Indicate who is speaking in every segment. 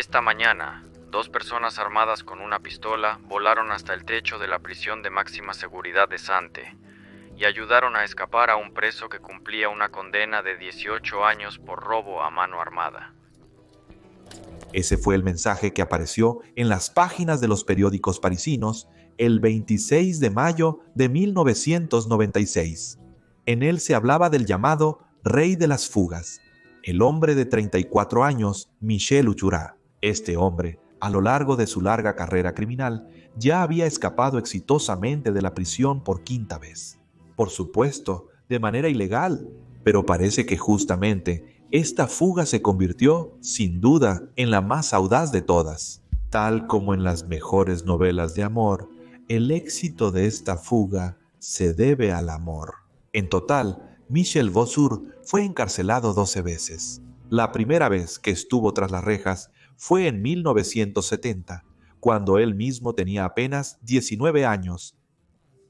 Speaker 1: Esta mañana, dos personas armadas con una pistola volaron hasta el techo de la prisión de máxima seguridad de Sante y ayudaron a escapar a un preso que cumplía una condena de 18 años por robo a mano armada.
Speaker 2: Ese fue el mensaje que apareció en las páginas de los periódicos parisinos el 26 de mayo de 1996. En él se hablaba del llamado Rey de las Fugas, el hombre de 34 años, Michel Uchura. Este hombre, a lo largo de su larga carrera criminal, ya había escapado exitosamente de la prisión por quinta vez. Por supuesto, de manera ilegal, pero parece que justamente esta fuga se convirtió, sin duda, en la más audaz de todas. Tal como en las mejores novelas de amor, el éxito de esta fuga se debe al amor. En total, Michel Bossur fue encarcelado 12 veces. La primera vez que estuvo tras las rejas fue en 1970, cuando él mismo tenía apenas 19 años.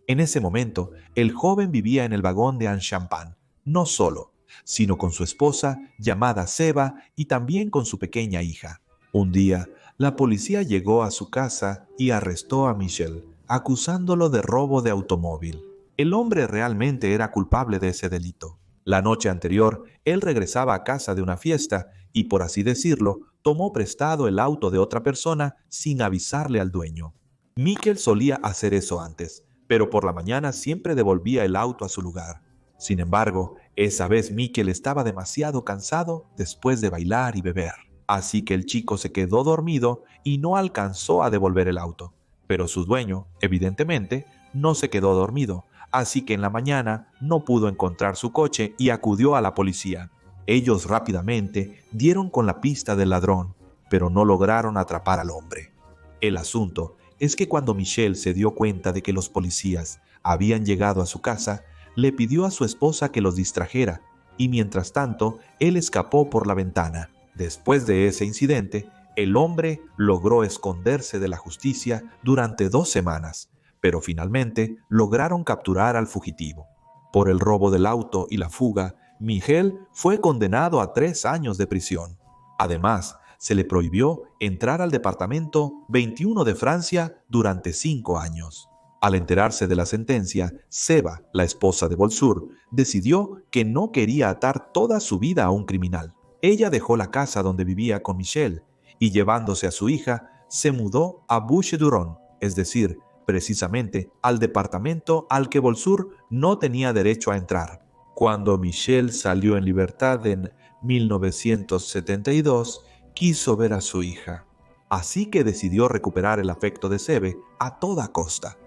Speaker 2: En ese momento, el joven vivía en el vagón de Anne-Champagne, no solo, sino con su esposa, llamada Seba, y también con su pequeña hija. Un día, la policía llegó a su casa y arrestó a Michel, acusándolo de robo de automóvil. El hombre realmente era culpable de ese delito. La noche anterior, él regresaba a casa de una fiesta y, por así decirlo, tomó prestado el auto de otra persona sin avisarle al dueño. Michel solía hacer eso antes, pero por la mañana siempre devolvía el auto a su lugar. Sin embargo, esa vez Michel estaba demasiado cansado después de bailar y beber. Así que el chico se quedó dormido y no alcanzó a devolver el auto. Pero su dueño, evidentemente, no se quedó dormido, así que en la mañana no pudo encontrar su coche y acudió a la policía. Ellos rápidamente dieron con la pista del ladrón, pero no lograron atrapar al hombre. El asunto es que cuando Michel se dio cuenta de que los policías habían llegado a su casa, le pidió a su esposa que los distrajera y mientras tanto él escapó por la ventana. Después de ese incidente, el hombre logró esconderse de la justicia durante 2 semanas, pero finalmente lograron capturar al fugitivo. Por el robo del auto y la fuga, Michel fue condenado a 3 años de prisión. Además, se le prohibió entrar al departamento 21 de Francia durante 5 años. Al enterarse de la sentencia, Seba, la esposa de Bossur, decidió que no quería atar toda su vida a un criminal. Ella dejó la casa donde vivía con Michel y, llevándose a su hija, se mudó a Bouches-du-Rhône, es decir, precisamente al departamento al que Bossur no tenía derecho a entrar. Cuando Michel salió en libertad en 1972, quiso ver a su hija. Así que decidió recuperar el afecto de Sebe a toda costa.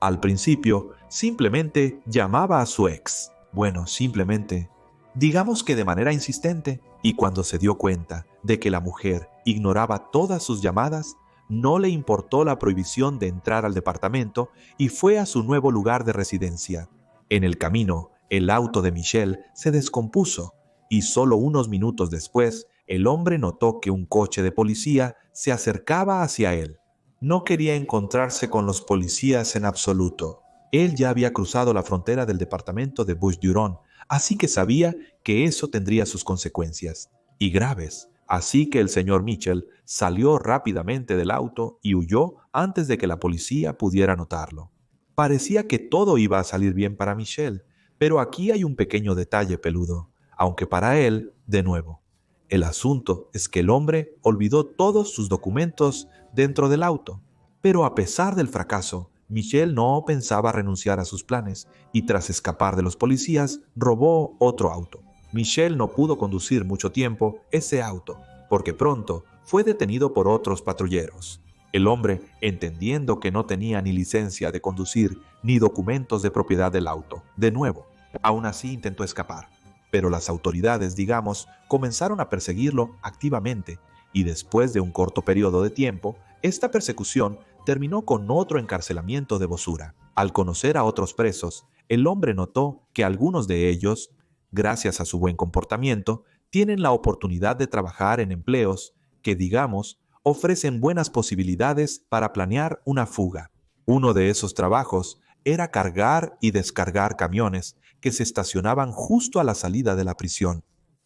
Speaker 2: Al principio, simplemente llamaba a su ex. Bueno, simplemente, digamos que de manera insistente, y cuando se dio cuenta de que la mujer ignoraba todas sus llamadas, no le importó la prohibición de entrar al departamento y fue a su nuevo lugar de residencia. En el camino, el auto de Michel se descompuso y solo unos minutos después, el hombre notó que un coche de policía se acercaba hacia él. No quería encontrarse con los policías en absoluto. Él ya había cruzado la frontera del departamento de Bouches-du-Rhône, así que sabía que eso tendría sus consecuencias, y graves. Así que el señor Michel salió rápidamente del auto y huyó antes de que la policía pudiera notarlo. Parecía que todo iba a salir bien para Michel, pero aquí hay un pequeño detalle, peludo, aunque para él, de nuevo. El asunto es que el hombre olvidó todos sus documentos dentro del auto, pero a pesar del fracaso, Michel no pensaba renunciar a sus planes y tras escapar de los policías, robó otro auto. Michel no pudo conducir mucho tiempo ese auto, porque pronto fue detenido por otros patrulleros. El hombre, entendiendo que no tenía ni licencia de conducir ni documentos de propiedad del auto, de nuevo, aún así intentó escapar. Pero las autoridades, digamos, comenzaron a perseguirlo activamente y después de un corto periodo de tiempo, esta persecución terminó con otro encarcelamiento de Bossura. Al conocer a otros presos, el hombre notó que algunos de ellos, gracias a su buen comportamiento, tienen la oportunidad de trabajar en empleos que, digamos, ofrecen buenas posibilidades para planear una fuga. Uno de esos trabajos era cargar y descargar camiones que se estacionaban justo a la salida de la prisión.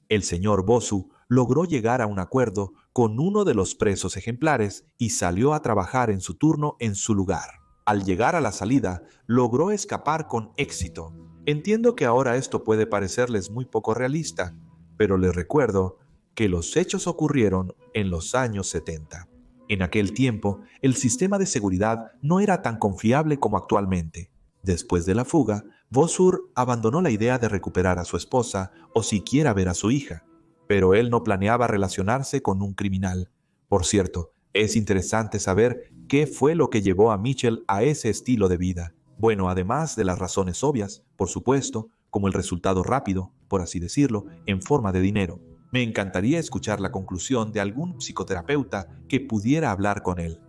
Speaker 2: El señor Bosu logró llegar a un acuerdo con uno de los presos ejemplares y salió a trabajar en su turno en su lugar. Al llegar a la salida, logró escapar con éxito. Entiendo que ahora esto puede parecerles muy poco realista, pero les recuerdo que los hechos ocurrieron en los años 70. En aquel tiempo, el sistema de seguridad no era tan confiable como actualmente. Después de la fuga, Bosur abandonó la idea de recuperar a su esposa o siquiera ver a su hija, pero él no planeaba relacionarse con un criminal. Por cierto, es interesante saber qué fue lo que llevó a Mitchell a ese estilo de vida. Bueno, además de las razones obvias, por supuesto, como el resultado rápido, por así decirlo, en forma de dinero. Me encantaría escuchar la conclusión de algún psicoterapeuta que pudiera hablar con él.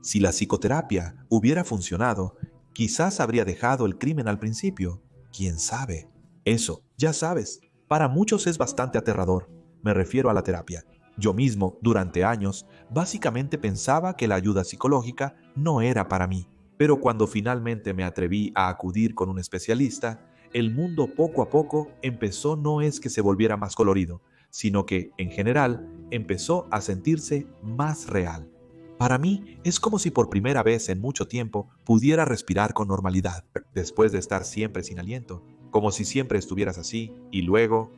Speaker 2: Si la psicoterapia hubiera funcionado, quizás habría dejado el crimen al principio. ¿Quién sabe? Eso, ya sabes, para muchos es bastante aterrador. Me refiero a la terapia. Yo mismo, durante años, básicamente pensaba que la ayuda psicológica no era para mí. Pero cuando finalmente me atreví a acudir con un especialista, el mundo poco a poco empezó no es que se volviera más colorido, sino que, en general, empezó a sentirse más real. Para mí, es como si por primera vez en mucho tiempo pudiera respirar con normalidad, después de estar siempre sin aliento, como si siempre estuvieras así, y luego...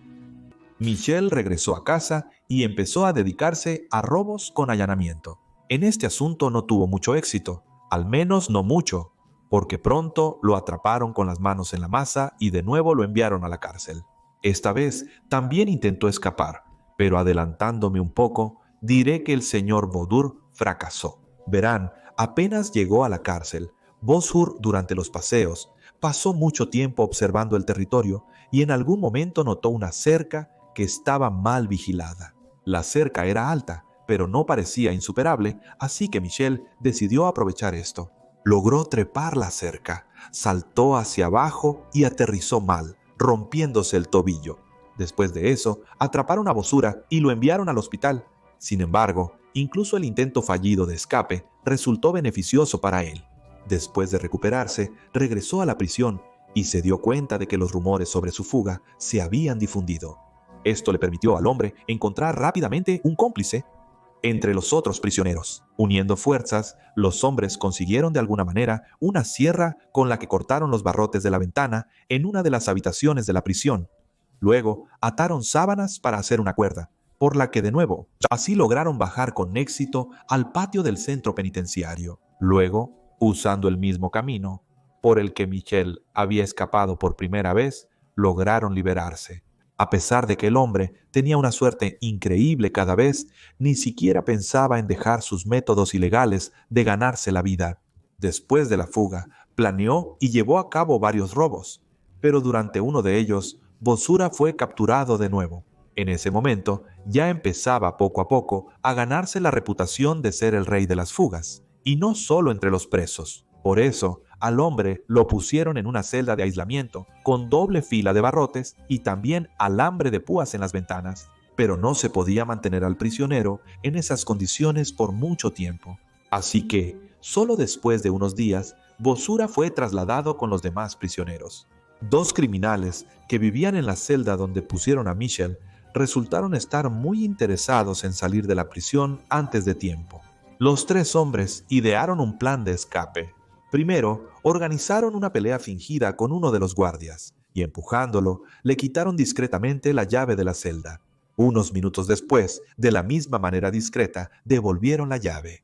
Speaker 2: Michelle regresó a casa y empezó a dedicarse a robos con allanamiento. En este asunto no tuvo mucho éxito, al menos no mucho, porque pronto lo atraparon con las manos en la masa y de nuevo lo enviaron a la cárcel. Esta vez también intentó escapar, pero adelantándome un poco, diré que el señor Bodur fracasó. Verán, apenas llegó a la cárcel, Bosur durante los paseos pasó mucho tiempo observando el territorio y en algún momento notó una cerca que estaba mal vigilada. La cerca era alta, pero no parecía insuperable, así que Michelle decidió aprovechar esto. Logró trepar la cerca, saltó hacia abajo y aterrizó mal, rompiéndose el tobillo. Después de eso, atraparon a Bosura y lo enviaron al hospital. Sin embargo, incluso el intento fallido de escape resultó beneficioso para él. Después de recuperarse, regresó a la prisión y se dio cuenta de que los rumores sobre su fuga se habían difundido. Esto le permitió al hombre encontrar rápidamente un cómplice entre los otros prisioneros. Uniendo fuerzas, los hombres consiguieron de alguna manera una sierra con la que cortaron los barrotes de la ventana en una de las habitaciones de la prisión. Luego, ataron sábanas para hacer una cuerda, por la que de nuevo, así lograron bajar con éxito al patio del centro penitenciario. Luego, usando el mismo camino por el que Michelle había escapado por primera vez, lograron liberarse. A pesar de que el hombre tenía una suerte increíble cada vez, ni siquiera pensaba en dejar sus métodos ilegales de ganarse la vida. Después de la fuga, planeó y llevó a cabo varios robos, pero durante uno de ellos, Bosura fue capturado de nuevo. En ese momento, ya empezaba poco a poco a ganarse la reputación de ser el rey de las fugas, y no solo entre los presos. Por eso, al hombre lo pusieron en una celda de aislamiento, con doble fila de barrotes y también alambre de púas en las ventanas. Pero no se podía mantener al prisionero en esas condiciones por mucho tiempo. Así que, solo después de unos días, Bosura fue trasladado con los demás prisioneros. Dos criminales que vivían en la celda donde pusieron a Michelle resultaron estar muy interesados en salir de la prisión antes de tiempo. Los tres hombres idearon un plan de escape. Primero, organizaron una pelea fingida con uno de los guardias y empujándolo, le quitaron discretamente la llave de la celda. Unos minutos después, de la misma manera discreta, devolvieron la llave.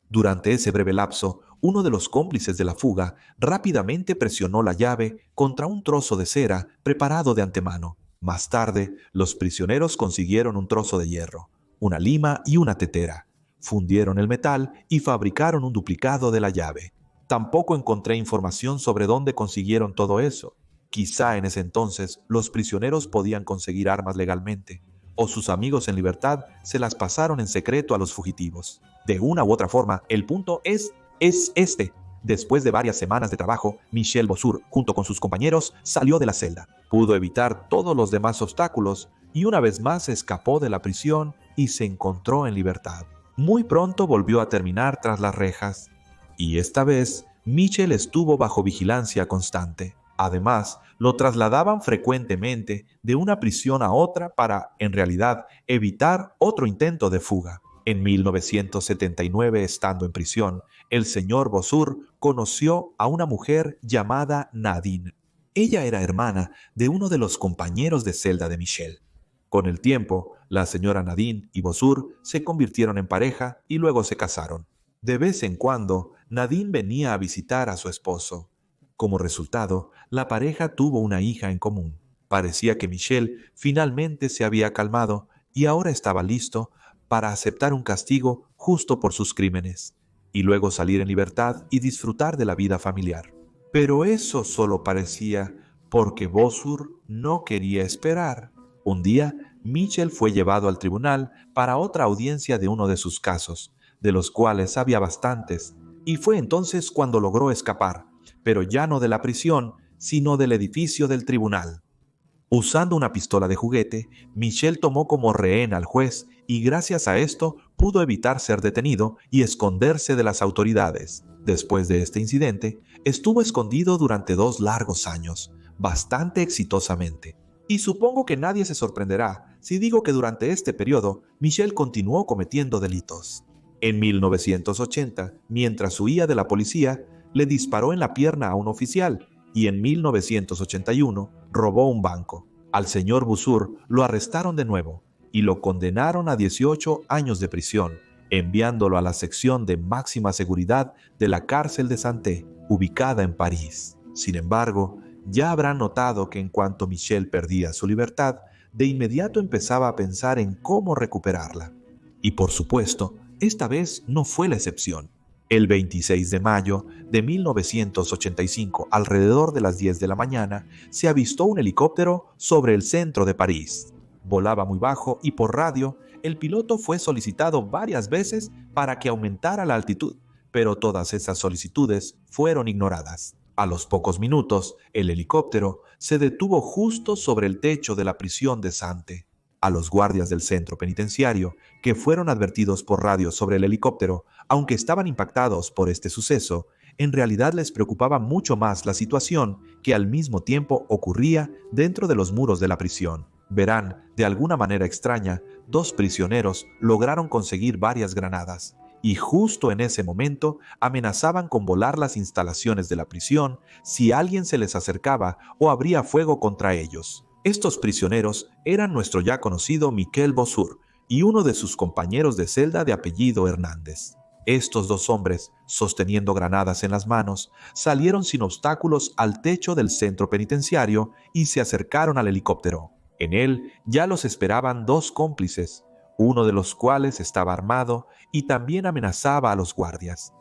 Speaker 2: Durante ese breve lapso, uno de los cómplices de la fuga rápidamente presionó la llave contra un trozo de cera preparado de antemano. Más tarde, los prisioneros consiguieron un trozo de hierro, una lima y una tetera. Fundieron el metal y fabricaron un duplicado de la llave. Tampoco encontré información sobre dónde consiguieron todo eso. Quizá en ese entonces los prisioneros podían conseguir armas legalmente, o sus amigos en libertad se las pasaron en secreto a los fugitivos. De una u otra forma, el punto es este. Después de varias semanas de trabajo, Michelle Bosur, junto con sus compañeros, salió de la celda. Pudo evitar todos los demás obstáculos y una vez más escapó de la prisión y se encontró en libertad. Muy pronto volvió a terminar tras las rejas. Y esta vez, Michelle estuvo bajo vigilancia constante. Además, lo trasladaban frecuentemente de una prisión a otra para, en realidad, evitar otro intento de fuga. En 1979, estando en prisión, el señor Bosur conoció a una mujer llamada Nadine. Ella era hermana de uno de los compañeros de celda de Michel. Con el tiempo, la señora Nadine y Bosur se convirtieron en pareja y luego se casaron. De vez en cuando, Nadine venía a visitar a su esposo. Como resultado, la pareja tuvo una hija en común. Parecía que Michel finalmente se había calmado y ahora estaba listo para aceptar un castigo justo por sus crímenes, y luego salir en libertad y disfrutar de la vida familiar. Pero eso solo parecía, porque Bosur no quería esperar. Un día, Michel fue llevado al tribunal para otra audiencia de uno de sus casos, de los cuales había bastantes, y fue entonces cuando logró escapar, pero ya no de la prisión, sino del edificio del tribunal. Usando una pistola de juguete, Michel tomó como rehén al juez y gracias a esto pudo evitar ser detenido y esconderse de las autoridades. Después de este incidente, estuvo escondido durante 2 largos años, bastante exitosamente. Y supongo que nadie se sorprenderá si digo que durante este periodo Michel continuó cometiendo delitos. En 1980, mientras huía de la policía, le disparó en la pierna a un oficial y en 1981 robó un banco. Al señor Bosur lo arrestaron de nuevo y lo condenaron a 18 años de prisión, enviándolo a la sección de máxima seguridad de la cárcel de Santé, ubicada en París. Sin embargo, ya habrán notado que en cuanto Michel perdía su libertad, de inmediato empezaba a pensar en cómo recuperarla. Y por supuesto, esta vez no fue la excepción. El 26 de mayo de 1985, alrededor de las 10 de la mañana, se avistó un helicóptero sobre el centro de París. Volaba muy bajo y por radio, el piloto fue solicitado varias veces para que aumentara la altitud, pero todas esas solicitudes fueron ignoradas. A los pocos minutos, el helicóptero se detuvo justo sobre el techo de la prisión de Santé. A los guardias del centro penitenciario, que fueron advertidos por radio sobre el helicóptero, aunque estaban impactados por este suceso, en realidad les preocupaba mucho más la situación que al mismo tiempo ocurría dentro de los muros de la prisión. Verán, de alguna manera extraña, 2 prisioneros lograron conseguir varias granadas, y justo en ese momento amenazaban con volar las instalaciones de la prisión si alguien se les acercaba o abría fuego contra ellos. Estos prisioneros eran nuestro ya conocido Michel Bosur y uno de sus compañeros de celda de apellido Hernández. Estos 2 hombres, sosteniendo granadas en las manos, salieron sin obstáculos al techo del centro penitenciario y se acercaron al helicóptero. En él ya los esperaban 2 cómplices, uno de los cuales estaba armado y también amenazaba a los guardias.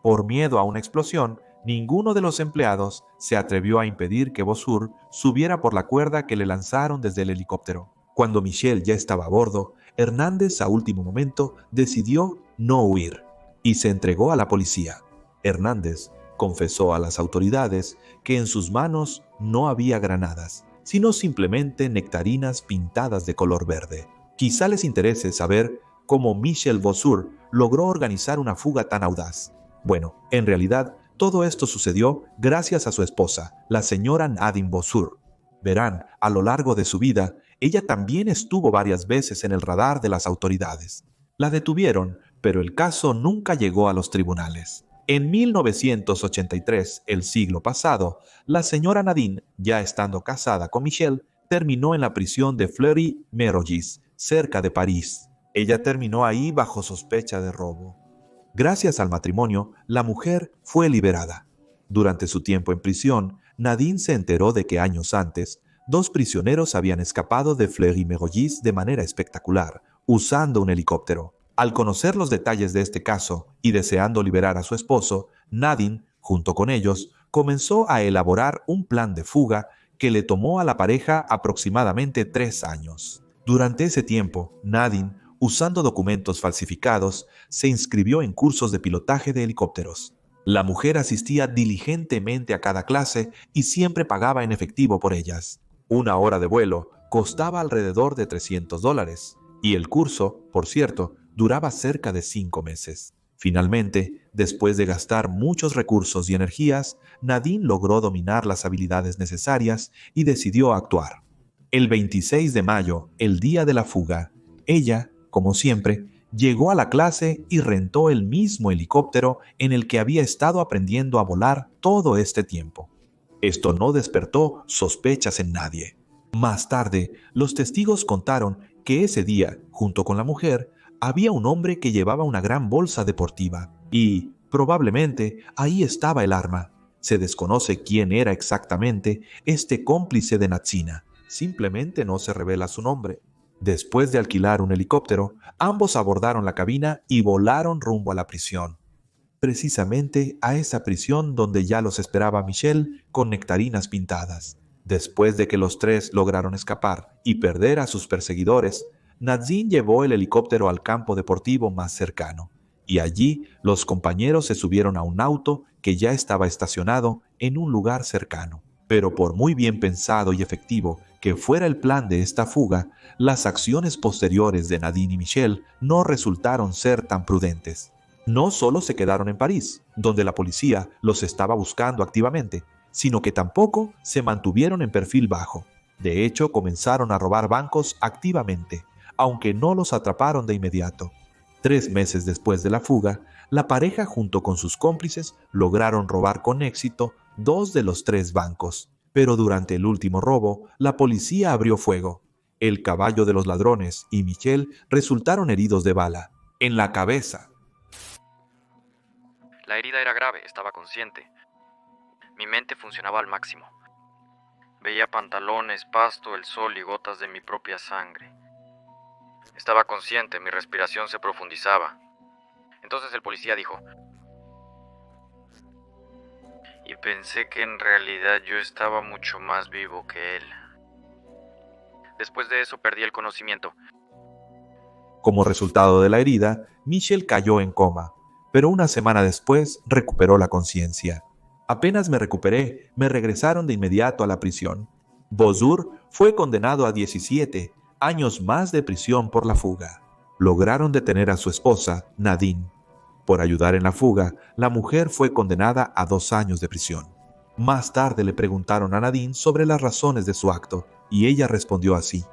Speaker 2: Por miedo a una explosión, ninguno de los empleados se atrevió a impedir que Bosur subiera por la cuerda que le lanzaron desde el helicóptero. Cuando Michel ya estaba a bordo, Hernández a último momento decidió no huir y se entregó a la policía. Hernández confesó a las autoridades que en sus manos no había granadas, sino simplemente nectarinas pintadas de color verde. Quizá les interese saber cómo Michel Bosur logró organizar una fuga tan audaz. Bueno, en realidad, todo esto sucedió gracias a su esposa, la señora Nadine Bosur. Verán, a lo largo de su vida, ella también estuvo varias veces en el radar de las autoridades. La detuvieron, pero el caso nunca llegó a los tribunales. En 1983, el siglo pasado, la señora Nadine, ya estando casada con Michel, terminó en la prisión de Fleury-Mérogis, cerca de París. Ella terminó ahí bajo sospecha de robo. Gracias al matrimonio, la mujer fue liberada. Durante su tiempo en prisión, Nadine se enteró de que años antes, 2 prisioneros habían escapado de Fleury-Mérogis de manera espectacular, usando un helicóptero. Al conocer los detalles de este caso y deseando liberar a su esposo, Nadine, junto con ellos, comenzó a elaborar un plan de fuga que le tomó a la pareja aproximadamente 3 años. Durante ese tiempo, Nadine, usando documentos falsificados, se inscribió en cursos de pilotaje de helicópteros. La mujer asistía diligentemente a cada clase y siempre pagaba en efectivo por ellas. 1 hora de vuelo costaba alrededor de $300, y el curso, por cierto, duraba cerca de 5 meses. Finalmente, después de gastar muchos recursos y energías, Nadine logró dominar las habilidades necesarias y decidió actuar. El 26 de mayo, el día de la fuga, ella, como siempre, llegó a la clase y rentó el mismo helicóptero en el que había estado aprendiendo a volar todo este tiempo. Esto no despertó sospechas en nadie. Más tarde, los testigos contaron que ese día, junto con la mujer, había un hombre que llevaba una gran bolsa deportiva y, probablemente, ahí estaba el arma. Se desconoce quién era exactamente este cómplice de Natsina. Simplemente no se revela su nombre. Después de alquilar un helicóptero, ambos abordaron la cabina y volaron rumbo a la prisión. Precisamente a esa prisión donde ya los esperaba Michelle con nectarinas pintadas. Después de que los tres lograron escapar y perder a sus perseguidores, Nadine llevó el helicóptero al campo deportivo más cercano, y allí los compañeros se subieron a un auto que ya estaba estacionado en un lugar cercano. Pero por muy bien pensado y efectivo que fuera el plan de esta fuga, las acciones posteriores de Nadine y Michelle no resultaron ser tan prudentes. No solo se quedaron en París, donde la policía los estaba buscando activamente, sino que tampoco se mantuvieron en perfil bajo. De hecho, comenzaron a robar bancos activamente, aunque no los atraparon de inmediato. 3 meses después de la fuga, la pareja junto con sus cómplices lograron robar con éxito 2 de los 3 bancos. Pero durante el último robo, la policía abrió fuego. El caballo de los ladrones y Michelle resultaron heridos de bala, en la cabeza.
Speaker 1: La herida era grave, estaba consciente. Mi mente funcionaba al máximo. Veía pantalones, pasto, el sol y gotas de mi propia sangre. Estaba consciente, mi respiración se profundizaba. Entonces el policía dijo: y pensé que en realidad yo estaba mucho más vivo que él. Después de eso perdí el conocimiento.
Speaker 2: Como resultado de la herida, Michelle cayó en coma, pero una semana después recuperó la conciencia. Apenas me recuperé, me regresaron de inmediato a la prisión. Bozur fue condenado a 17 años más de prisión por la fuga. Lograron detener a su esposa, Nadine. Por ayudar en la fuga, la mujer fue condenada a 2 años de prisión. Más tarde le preguntaron a Nadine sobre las razones de su acto, y ella respondió así: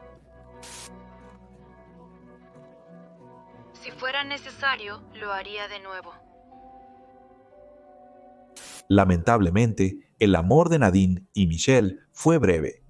Speaker 3: si fuera necesario, lo haría de nuevo.
Speaker 2: Lamentablemente, el amor de Nadine y Michelle fue breve.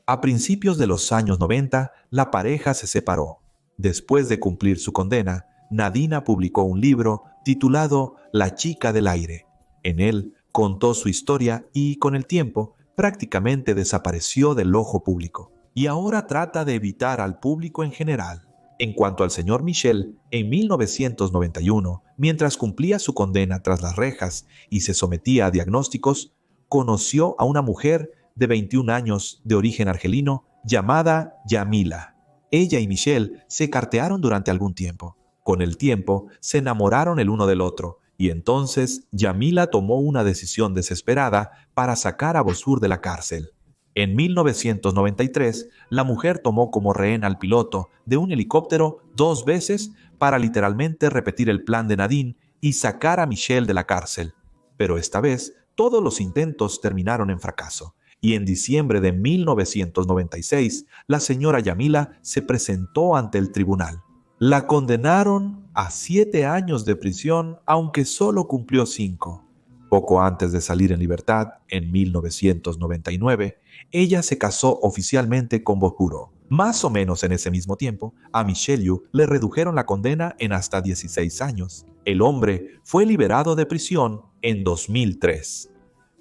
Speaker 2: A principios de los años 90, la pareja se separó. Después de cumplir su condena, Nadine publicó un libro titulado La chica del aire. En él contó su historia y, con el tiempo, prácticamente desapareció del ojo público. Y ahora trata de evitar al público en general. En cuanto al señor Michel, en 1991, mientras cumplía su condena tras las rejas y se sometía a diagnósticos, conoció a una mujer de 21 años de origen argelino llamada Yamila. Ella y Michel se cartearon durante algún tiempo. Con el tiempo, se enamoraron el uno del otro, y entonces Yamila tomó una decisión desesperada para sacar a Bozur de la cárcel. En 1993, la mujer tomó como rehén al piloto de un helicóptero 2 veces para literalmente repetir el plan de Nadine y sacar a Michelle de la cárcel. Pero esta vez, todos los intentos terminaron en fracaso, y en diciembre de 1996, la señora Yamila se presentó ante el tribunal. La condenaron a 7 años de prisión, aunque solo cumplió 5. Poco antes de salir en libertad, en 1999, ella se casó oficialmente con Bokuro. Más o menos en ese mismo tiempo, a Michelle Yu le redujeron la condena en hasta 16 años. El hombre fue liberado de prisión en 2003.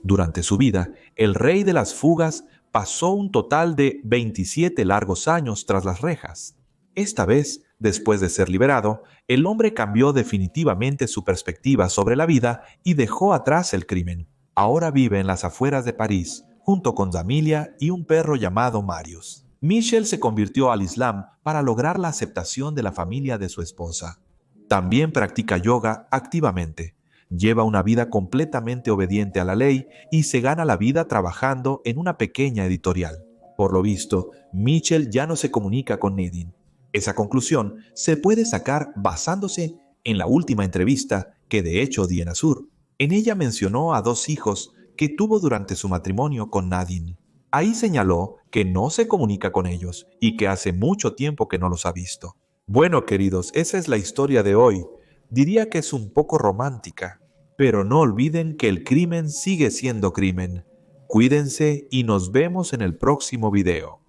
Speaker 2: Durante su vida, el rey de las fugas pasó un total de 27 largos años tras las rejas. Esta vez, después de ser liberado, el hombre cambió definitivamente su perspectiva sobre la vida y dejó atrás el crimen. Ahora vive en las afueras de París, junto con Damilia y un perro llamado Marius. Michelle se convirtió al Islam para lograr la aceptación de la familia de su esposa. También practica yoga activamente. Lleva una vida completamente obediente a la ley y se gana la vida trabajando en una pequeña editorial. Por lo visto, Michelle ya no se comunica con Nadine. Esa conclusión se puede sacar basándose En la última entrevista, que de hecho di en Azur, en ella mencionó a 2 hijos que tuvo durante su matrimonio con Nadine. Ahí señaló que no se comunica con ellos y que hace mucho tiempo que no los ha visto. Bueno, queridos, esa es la historia de hoy. Diría que es un poco romántica, pero no olviden que el crimen sigue siendo crimen. Cuídense y nos vemos en el próximo video.